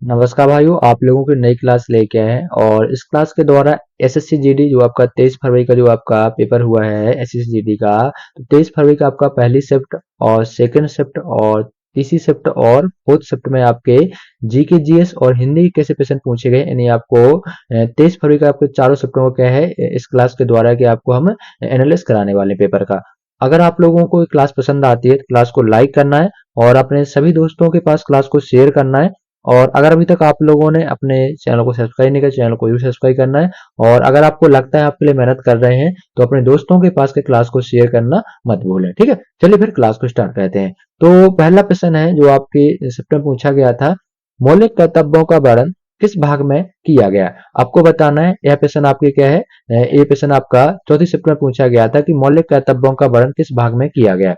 नमस्कार भाइयों, आप लोगों की नई क्लास लेके आए हैं और इस क्लास के द्वारा एसएससी जीडी जो आपका 23 फरवरी का जो आपका पेपर हुआ है एसएससी जीडी का, तो 23 फरवरी का आपका पहली शिफ्ट और सेकंड शिफ्ट और तीसरी शिफ्ट और फोर्थ शिफ्ट में आपके जीके जीएस और हिंदी के कैसे क्वेश्चन पूछे गए, यानी आपको 23 फरवरी का आपके चारों शिफ्टों का क्या है इस क्लास के द्वारा कि आपको हम एनालिसिस कराने वाले हैं पेपर का। अगर आप लोगों को क्लास पसंद आती है तो क्लास को लाइक करना है और अपने सभी दोस्तों के पास क्लास को शेयर करना है। और अगर अभी तक आप लोगों ने अपने चैनल को सब्सक्राइब नहीं किया, चैनल को जरूर सब्सक्राइब करना है। और अगर आपको लगता है आपके लिए मेहनत कर रहे हैं तो अपने दोस्तों के पास के क्लास को शेयर करना मत भूलें। ठीक है, चलिए फिर क्लास को स्टार्ट करते हैं। तो पहला प्रश्न है जो आपके सिस्टम पूछा गया था, मौलिक कर्तव्यों का वर्णन किस भाग में किया गया। आपको बताना है यह प्रश्न आपके क्या है, ये प्रश्न आपका चौथी शिफ्ट में पूछा गया था कि मौलिक कर्तव्यों का वर्णन किस भाग में किया गया।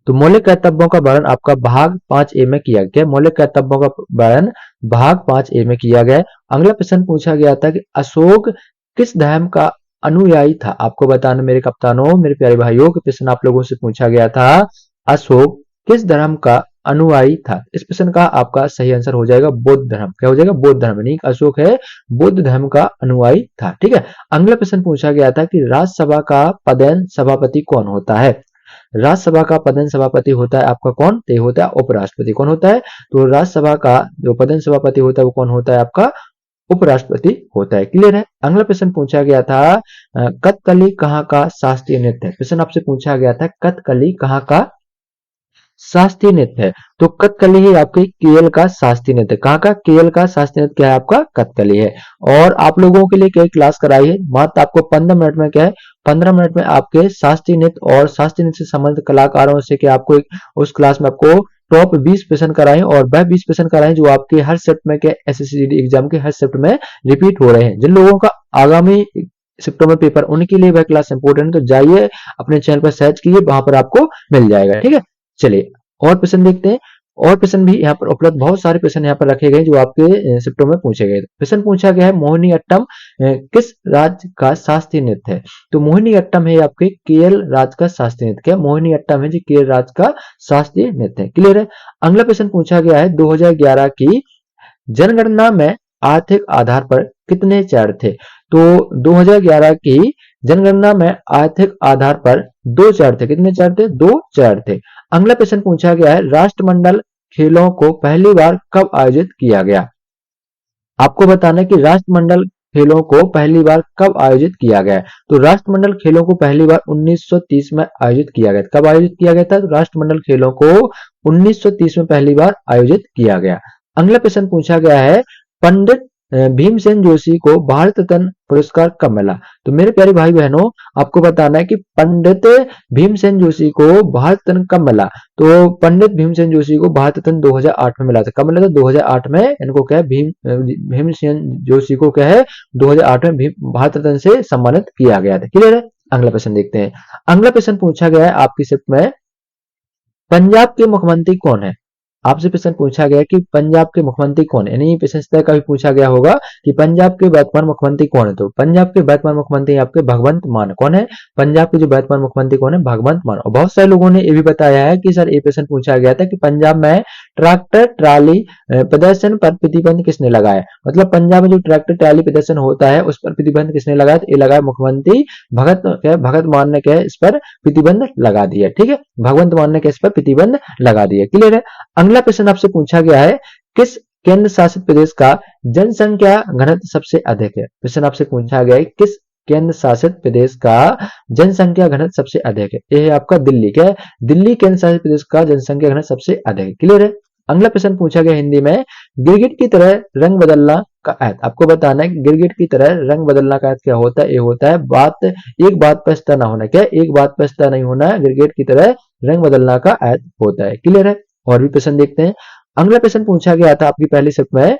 तो मौलिक कर्तव्यों का वर्णन आपका भाग 5 ए में किया गया। मौलिक कर्तव्यों का वर्णन भाग 5 ए में किया गया। अगला प्रश्न पूछा गया था कि अशोक किस धर्म का अनुयायी था। आपको बताना मेरे कप्तानों, मेरे प्यारे भाइयों, कि प्रश्न आप लोगों से पूछा गया था अशोक किस धर्म का अनुयायी था। इस प्रश्न का आपका सही आंसर हो जाएगा बौद्ध धर्म। क्या हो जाएगा? बौद्ध धर्म। नहीं, अशोक है बौद्ध धर्म का अनुयायी था। ठीक है, अगला प्रश्न पूछा गया था कि राज्यसभा का पदेन सभापति कौन होता है। राज्यसभा का पदेन सभापति होता है आपका कौन? तो ये होता है उपराष्ट्रपति। कौन होता है? तो राज्यसभा का जो पदेन सभापति होता है वो कौन होता है? आपका उपराष्ट्रपति होता है। क्लियर है। अगला प्रश्न पूछा गया था कथकली कहाँ का शास्त्रीय नृत्य है। प्रश्न आपसे पूछा गया था कथकली कहाँ का शास्त्रीय नृत्य है। तो कथकली ही आपके केरल का शास्त्रीय नृत्य। कहाँ का? केरल का शास्त्रीय नृत्य क्या है? आपका कथकली है। और आप लोगों के लिए क्या क्लास कराई है, मात्र आपको 15 मिनट में क्या है, 15 मिनट में आपके शास्त्रीय नृत्य और शास्त्रीय नृत्य से संबंधित कलाकारों से क्या आपको उस क्लास में आपको टॉप 20 प्रश्न कराए और वह 20 प्रश्न कराए जो आपके हर शिफ्ट में के एसएससी एग्जाम के हर शिफ्ट में रिपीट हो रहे हैं। जिन लोगों का आगामी शिफ्टों में पेपर, उनके लिए वह क्लास इंपोर्टेंट है। तो जाइए अपने चैनल पर सर्च कीजिए, वहां पर आपको मिल जाएगा। ठीक है, चलिए और प्रश्न देखते हैं। और प्रश्न भी यहाँ पर उपलब्ध, बहुत सारे प्रश्न यहाँ पर रखे गए जो आपके शिफ्टों में पूछे गए। प्रश्न पूछा गया है मोहिनी अट्टम किस राज्य का शास्त्रीय नृत्य है। तो मोहिनी अट्टम है आपके केरल राज्य का शास्त्रीय नृत्य। क्या मोहिनी अट्टम है जी केरल राज्य का शास्त्रीय नृत्य है। क्लियर है। अगला प्रश्न पूछा गया है 2011 की जनगणना में आर्थिक आधार पर कितने चरण थे। तो 2011 की जनगणना में आर्थिक आधार पर 2 चरण थे। कितने चरण थे? 2 चरण थे। अगला प्रश्न पूछा गया है राष्ट्रमंडल खेलों को पहली बार कब आयोजित किया गया। आपको बताना है कि राष्ट्रमंडल खेलों को पहली बार कब आयोजित किया गया। तो राष्ट्रमंडल खेलों को पहली बार 1930 में आयोजित किया गया। कब आयोजित किया गया था? तो राष्ट्रमंडल खेलों को 1930 में पहली बार आयोजित किया गया। अगला प्रश्न पूछा गया है पंडित भीमसेन जोशी को भारत रत्न पुरस्कार कब मिला। तो मेरे प्यारे भाई बहनों, आपको बताना है कि पंडित भीमसेन जोशी को भारत रत्न कब मिला। तो पंडित भीमसेन जोशी को भारत रत्न 2008 में मिला था। कब मिला था? 2008 में। इनको क्या है, भीमसेन जोशी को क्या है 2008 में भारत रत्न से सम्मानित किया गया था। क्लियर है। अगला प्रश्न देखते हैं। अगला प्रश्न पूछा गया है आपकी शिफ्ट में पंजाब के मुख्यमंत्री कौन है। आपसे प्रश्न पूछा गया कि पंजाब के मुख्यमंत्री कौन है, यानी प्रश्न इस तरह का भी पूछा गया होगा कि पंजाब के वर्तमान मुख्यमंत्री कौन है। तो पंजाब के वर्तमान मुख्यमंत्री आपके भगवंत मान कौन है। पंजाब के जो वर्तमान मुख्यमंत्री कौन है? भगवंत मान। और बहुत सारे लोगों ने ये भी बताया है कि सर ये प्रश्न पूछा गया था कि पंजाब में ट्रैक्टर ट्राली प्रदर्शन पर प्रतिबंध किसने लगाया। मतलब पंजाब में जो ट्रैक्टर ट्राली प्रदर्शन होता है उस पर प्रतिबंध किसने लगाया। तो ये लगाया मुख्यमंत्री भगत मान ने क्या इस पर प्रतिबंध लगा दिया। ठीक है, भगवंत मान ने क्या इस पर प्रतिबंध लगा दिया। क्लियर है। अगला प्रश्न आपसे पूछा गया है किस केंद्र शासित प्रदेश का जनसंख्या घनत्व सबसे अधिक है। प्रश्न आपसे पूछा गया है किस केंद्र शासित प्रदेश का जनसंख्या घनत्व सबसे अधिक है। यह है आपका दिल्ली। क्या है? दिल्ली केंद्र शासित प्रदेश का जनसंख्या घनत्व सबसे अधिक है। क्लियर है। अगला प्रश्न पूछा गया हिंदी में गिरगिट की तरह रंग बदलना का अर्थ। आपको बताना है कि गिरगिट की तरह रंग बदलना का अर्थ क्या होता है। ये होता है एक बात पर स्थिर न होना। क्या? एक बात पर स्थिर नहीं होना। गिरगिट की तरह रंग बदलना का अर्थ होता है। क्लियर है। और भी प्रश्न देखते हैं। अगला प्रश्न पूछा गया था आपकी पहली शिफ्ट में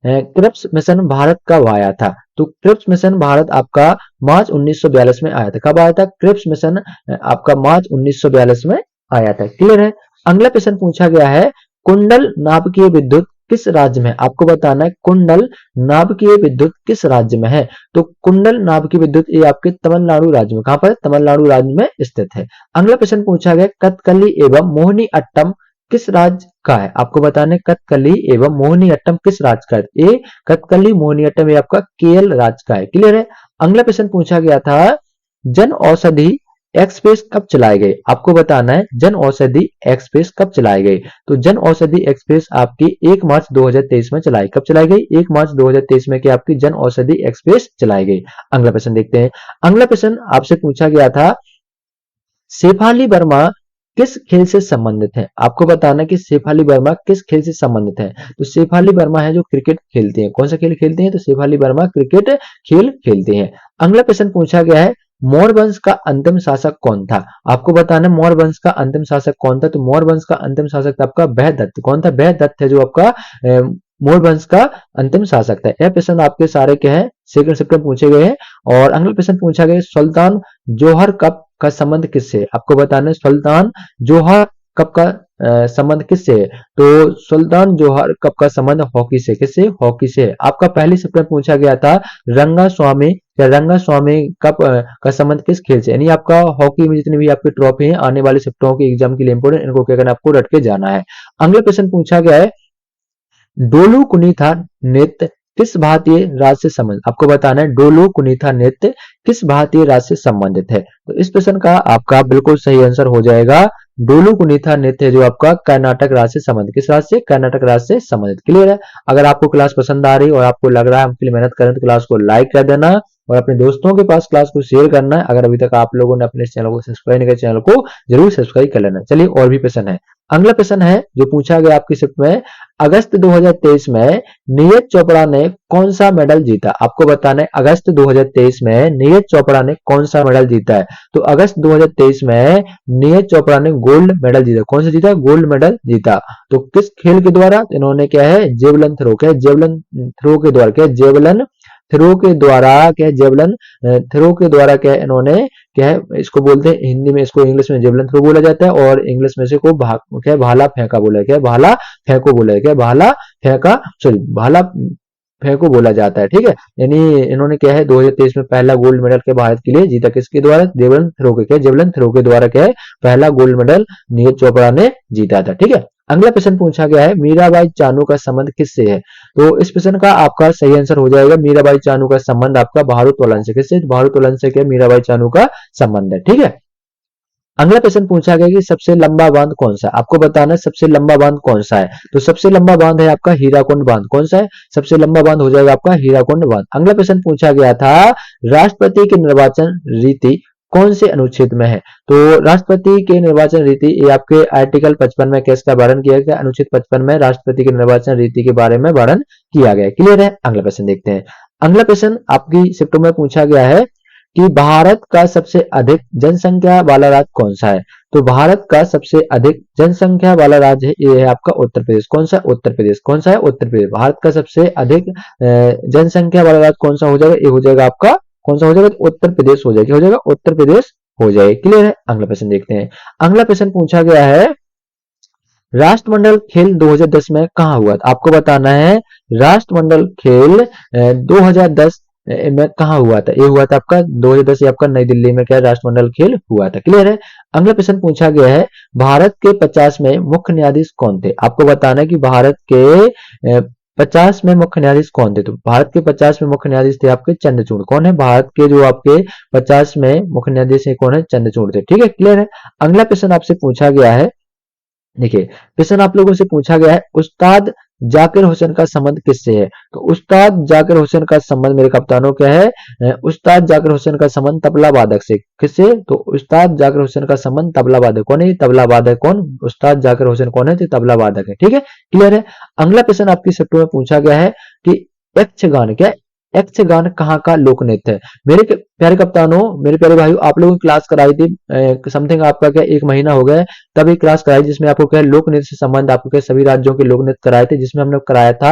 क्रिप्स मिशन भारत कब आया था। तो क्रिप्स मिशन भारत आपका मार्च 1942 में आया था। कब आया था? क्रिप्स मिशन आपका मार्च 1942 में आया था। क्लियर है। अगला प्रश्न पूछा गया है कुंडल नाभिकीय विद्युत किस राज्य में। आपको बताना है कुंडल नाभिकीय विद्युत किस राज्य में है। तो कुंडल नाभिकीय विद्युत ये आपके तमिलनाडु राज्य में। कहां पर? तमिलनाडु राज्य में स्थित है। अगला प्रश्न पूछा गया कथकली एवं मोहिनी अट्टम किस राज्य का है? आपको बताना है कथकली एवं मोहिनीअट्टम किस राज्य का है? ये कथकली मोहिनीअट्टम ये आपका केरल राज्य का है। क्लियर है। अगला प्रश्न पूछा गया था जन औषधि एक्सप्रेस कब चलाई गई? आपको बताना है जन औषधि एक्सप्रेस कब चलाई गई? तो जन औषधि एक्सप्रेस आपकी 1 मार्च 2023 में चलाई, कब चलाई गई? 1 मार्च 2023 में क्या आपकी जन औषधि एक्सप्रेस चलाई गई। अगला प्रश्न देखते हैं। अगला प्रश्न आपसे पूछा गया था शेफाली वर्मा किस खेल से संबंधित है? आपको बताना है कि शेफाली वर्मा किस खेल से संबंधित है। तो शेफाली वर्मा है जो क्रिकेट खेलते हैं। कौन सा खेल खेलते हैं? तो शेफाली वर्मा क्रिकेट खेल खेलते हैं। अगला प्रश्न पूछा गया है मौर्य वंश का अंतिम शासक कौन था? आपको बताना है मौर्य वंश का अंतिम शासक कौन था? तो मौर्य वंश का अंतिम शासक था आपका बृहदत्त। कौन था? बृहदत्त है जो आपका मौर्य वंश का अंतिम शासक था। यह प्रश्न आपके सारे क्या है सेकंड शिफ्ट में पूछे गए हैं। और अगला प्रश्न पूछा गया सुल्तान जोहर कप का संबंध किससे? आपको बताना है सुल्तान जोहर कप का संबंध किससे है? तो सुल्तान जोहर कप का संबंध हॉकी से। किससे? हॉकी से। आपका पहली शिफ्ट में पूछा गया था रंगा स्वामी या रंगा स्वामी कप का संबंध किस खेल से? यानी आपका हॉकी में जितनी भी आपकी ट्रॉफी है आने वाले शिफ्टों के एग्जाम के लिए इंपोर्टेंट, इनको क्या करना आपको रट के जाना है। अगला प्रश्न पूछा गया है डोलू कुनीथा नृत्य किस भारतीय राज्य से संबंधित? आपको बताना है डोलू कुनीथा नृत्य किस भारतीय राज्य से संबंधित है। तो इस प्रश्न का आपका बिल्कुल सही आंसर हो जाएगा डोलू कुनीथा नृत्य जो आपका कर्नाटक राज्य से संबंधित। किस राज्य से? कर्नाटक राज्य से संबंधित। क्लियर है। अगर आपको क्लास पसंद आ रही और आपको लग रहा है हम के लिए मेहनत करें तो क्लास को लाइक कर देना और अपने दोस्तों के पास क्लास को शेयर करना है। अगर अभी तक आप लोगों ने अपने चैनल को सब्सक्राइब नहीं किया चैनल को जरूर सब्सक्राइब कर लेना। चलिए और भी प्रश्न है। अगला प्रश्न है जो पूछा गया आपकी शिफ्ट में अगस्त 2023 में नीरज चोपड़ा ने कौन सा मेडल जीता? आपको बताना है अगस्त 2023 में नीरज चोपड़ा ने कौन सा मेडल जीता है। तो अगस्त 2023 में नीरज चोपड़ा ने गोल्ड मेडल जीता। कौन सा जीता? गोल्ड मेडल जीता। तो किस खेल के द्वारा? इन्होंने क्या है जेवलिन थ्रो। क्या जेवलिन थ्रो के द्वारा? क्या जेवलिन थ्रो के द्वारा? क्या जेवलिन थ्रो के द्वारा क्या इन्होंने क्या है इसको बोलते हैं हिंदी में, इसको इंग्लिश में जेवलिन थ्रो बोला जाता है और इंग्लिश में से को क्या भाला फेंका बोला है। क्या भाला फेंको बोला है। क्या भाला फेंका सॉरी भाला फेंको बोला जाता है। ठीक है। यानी इन्होंने क्या है 2023 में पहला गोल्ड मेडल के भारत के लिए जीता। किसके द्वारा? जेवलिन थ्रो के। क्या जेवलिन थ्रो के द्वारा क्या है पहला गोल्ड मेडल नीरज चोपड़ा ने जीता था। ठीक है। अगला प्रश्न पूछा गया है मीराबाई चानू का संबंध किससे है? तो इस प्रश्न का आपका सही आंसर हो जाएगा मीराबाई चानू का संबंध आपका भारोत्तोलन से। किससे? भारोत्तोलन से क्या मीराबाई चानू का संबंध है। ठीक है। अगला प्रश्न पूछा गया कि सबसे लंबा बांध कौन सा है? आपको बताना है सबसे लंबा बांध कौन सा है। तो सबसे लंबा बांध है आपका हीराकुंड बांध। कौन सा है? सबसे लंबा बांध हो जाएगा आपका हीराकुंड बांध। अगला प्रश्न पूछा गया था राष्ट्रपति की निर्वाचन रीति कौन से अनुच्छेद में है? तो राष्ट्रपति के निर्वाचन रीति ये आपके आर्टिकल 55 में किसका वर्णन किया गया? अनुच्छेद 55 में राष्ट्रपति के निर्वाचन रीति के बारे में वर्णन किया गया। क्लियर है। अगला प्रश्न देखते हैं। अगला प्रश्न आपकी शिफ्टों में पूछा गया है कि भारत का सबसे अधिक जनसंख्या वाला राज्य कौन सा है? तो भारत का सबसे अधिक जनसंख्या वाला राज्य ये है आपका उत्तर प्रदेश। कौन सा? उत्तर प्रदेश। कौन सा है? उत्तर प्रदेश। भारत का सबसे अधिक जनसंख्या वाला राज्य कौन सा हो जाएगा? ये हो जाएगा आपका कौन सा हो जाएगा? उत्तर प्रदेश हो जाएगा। हो जाएगा उत्तर प्रदेश हो जाएगा। क्लियर है। अगला प्रश्न देखते हैं। अगला प्रश्न पूछा गया है राष्ट्रमंडल खेल 2010 में कहाँ हुआ था? आपको बताना है राष्ट्रमंडल खेल 2010 में कहाँ हुआ था? ये हुआ था आपका 2010 ये आपका नई दिल्ली में क्या राष्ट्रमंडल खेल हुआ था। क्लियर है। अगला प्रश्न पूछा गया है भारत के 50 में मुख्य न्यायाधीश कौन थे? आपको बताना है कि भारत के 50 में मुख्य न्यायाधीश कौन थे? तो भारत के 50 में मुख्य न्यायाधीश थे आपके चंद्रचूड़। कौन है? भारत के जो आपके 50 में मुख्य न्यायाधीश है कौन है? चंद्रचूड़ थे। ठीक है। क्लियर है। अगला प्रश्न आपसे पूछा गया है देखिए प्रश्न आप लोगों से पूछा गया है उस्ताद जाकिर हुसैन का संबंध किससे है? तो उस्ताद जाकिर हुसैन का संबंध मेरे कप्तानों क्या है उस्ताद जाकिर हुसैन का संबंध तबला वादक से। किससे? तो उस्ताद जाकिर हुसैन का संबंध तबला वादक। कौन है? तबला वादक। कौन? उस्ताद जाकिर हुसैन कौन है? तो तबला वादक है। ठीक है। क्लियर है। अगला प्रश्न आपकी शिफ्ट में पूछा गया है कि यक्षगान क्या यक्षगान कहाँ का लोक नृत्य है? मेरे प्यारे कप्तानों मेरे प्यारे भाइयों आप लोगों ने क्लास कराई थी समथिंग आपका क्या 1 महीना हो गया है तब एक क्लास कराई जिसमें आपको क्या लोक नृत्य से संबंध आपको क्या सभी राज्यों के लोक नृत्य कराए थे जिसमें हमने कराया था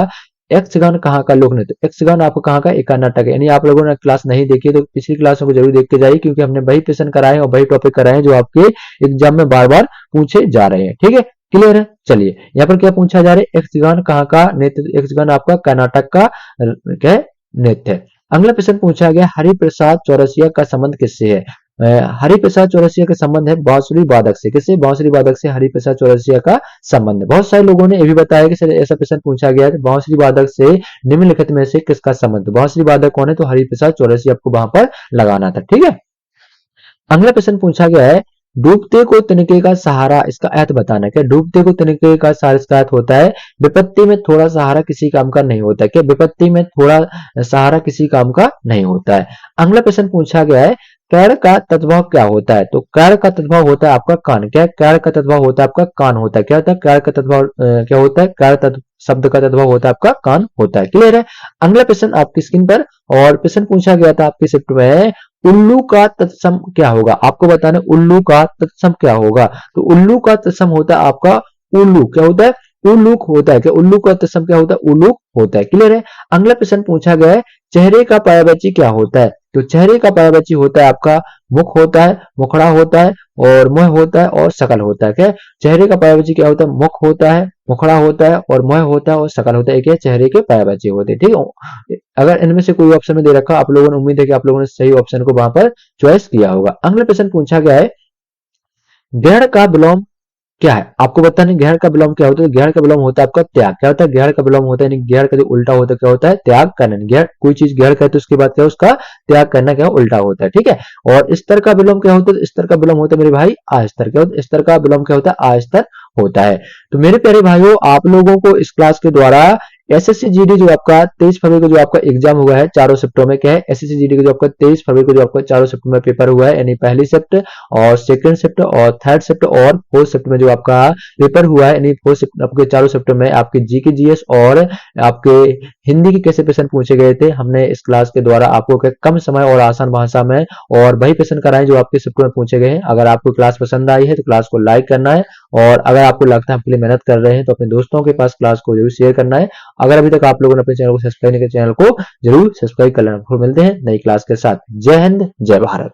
यक्षगान कहाँ का लोक नृत्य। यक्षगान आपको कहाँ का? एक कर्नाटक है। यानी आप लोगों ने क्लास नहीं देखी तो पिछली क्लासों को जरूर देख के जाइए क्योंकि हमने वही प्रश्न कराए और वही टॉपिक कराए जो आपके एग्जाम में बार बार पूछे जा रहे हैं। ठीक है। क्लियर है। चलिए यहाँ पर क्या पूछा जा रहा है यक्षगान कहाँ का नृत्य? यक्षगान आपका कर्नाटक का क्या नृत्य है। अगला प्रश्न पूछा गया हरिप्रसाद चौरसिया का संबंध किससे है? हरिप्रसाद चौरसिया का संबंध है बांसुरी वादक से। किससे? बांसुरी वादक से हरिप्रसाद चौरसिया का संबंध है। बहुत सारे लोगों ने ये भी बताया कि सर ऐसा प्रश्न पूछा गया है, बांसुरी वादक से निम्नलिखित में से किसका संबंध? बांसुरी वादक कौन है? तो हरिप्रसाद चौरसिया आपको वहां पर लगाना था। ठीक है, अगला प्रश्न पूछा गया है, डूबते को तिनके का सहारा, इसका अर्थ बताना। क्या डूबते को तिनके का सहारा, इसका अर्थ होता है विपत्ति में थोड़ा सहारा किसी काम का नहीं होता। क्या विपत्ति में थोड़ा सहारा किसी काम का नहीं होता है। अगला प्रश्न पूछा गया है, कैड़ का तद्भव क्या होता है? तो कैड़ का तद्भव होता है आपका कान। क्या कैड़ का तद्भव होता है आपका कान होता है। क्या होता है कैड़ का तद्भव? क्या होता है कैड़ शब्द का तद्भव होता है आपका कान होता है। क्लियर है। अगला प्रश्न आपकी स्क्रीन पर, और प्रश्न पूछा गया था आपकी शिफ्ट में, उल्लू का तत्सम क्या होगा? आपको बताना उल्लू का तत्सम क्या होगा। तो उल्लू का तत्सम होता है आपका उल्लू। क्या होता है? उल्लूक होता है। क्या उल्लू का तत्सम क्या होता है? उल्लूक होता है। क्लियर है। अगला प्रश्न पूछा गया है, चेहरे का पर्यायवाची क्या होता है? तो चेहरे का पर्यायवाची होता है आपका मुख होता है, मुखड़ा होता है, और मुंह होता है, और शकल होता है। क्या चेहरे का पर्यायवाची क्या होता है? मुख होता है, मुखड़ा होता है, और मुंह होता है, और शकल होता है। क्या चेहरे के पर्यायवाची होते हैं। ठीक है, अगर इनमें से कोई ऑप्शन में दे रखा, आप लोगों ने, उम्मीद है कि आप लोगों ने सही ऑप्शन को वहां पर चॉइस किया होगा। अगला प्रश्न पूछा गया है, गैर का विलोम क्या है? आपको बताना गैर का विलोम क्या होता है। गैर का विलोम होता है आपका त्याग। क्या होता है? गैर का विलोम होता है, यानी गैर का जो उल्टा होता है क्या होता है? त्याग करना। गैर कोई चीज गैर कहते हैं उसके बाद क्या उसका त्याग करना क्या उल्टा होता है। ठीक है, और स्तर का विलोम क्या होता है? स्तर का विलोम होता है मेरे भाई आस्तर। क्या होता है? स्तर का विलोम क्या होता है? आस्तर होता है। तो मेरे प्यारे भाइयों, आप लोगों को इस क्लास के द्वारा एसएससी जीडी जो आपका 23 फरवरी को जो आपका एग्जाम हुआ है चारों शिफ्टों में, क्या है एसएससी जीडी का जो आपका 23 फरवरी को जो आपका चारों शिफ्ट में पेपर हुआ है, यानी पहली शिफ्ट और सेकंड शिफ्ट और थर्ड शिफ्ट और फोर्थ शिफ्ट में जो आपका पेपर हुआ है, यानी फोर्थ शिफ्ट आपके चारों शिफ्ट में आपके जीके जीएस और आपके हिंदी के कैसे प्रश्न पूछे गए थे, हमने इस क्लास के द्वारा आपको कम समय और आसान भाषा में और वही प्रश्न कराए जो आपके शिफ्ट में पूछे गए हैं। अगर आपको क्लास पसंद आई है तो क्लास को लाइक करना है, और अगर आपको लगता है आपके लिए मेहनत कर रहे हैं तो अपने दोस्तों के पास क्लास को जरूर शेयर करना है। अगर अभी तक आप लोगों ने अपने चैनल को सब्सक्राइब नहीं किया, चैनल को जरूर सब्सक्राइब कर लेना। फिर मिलते हैं नई क्लास के साथ। जय हिंद, जय भारत।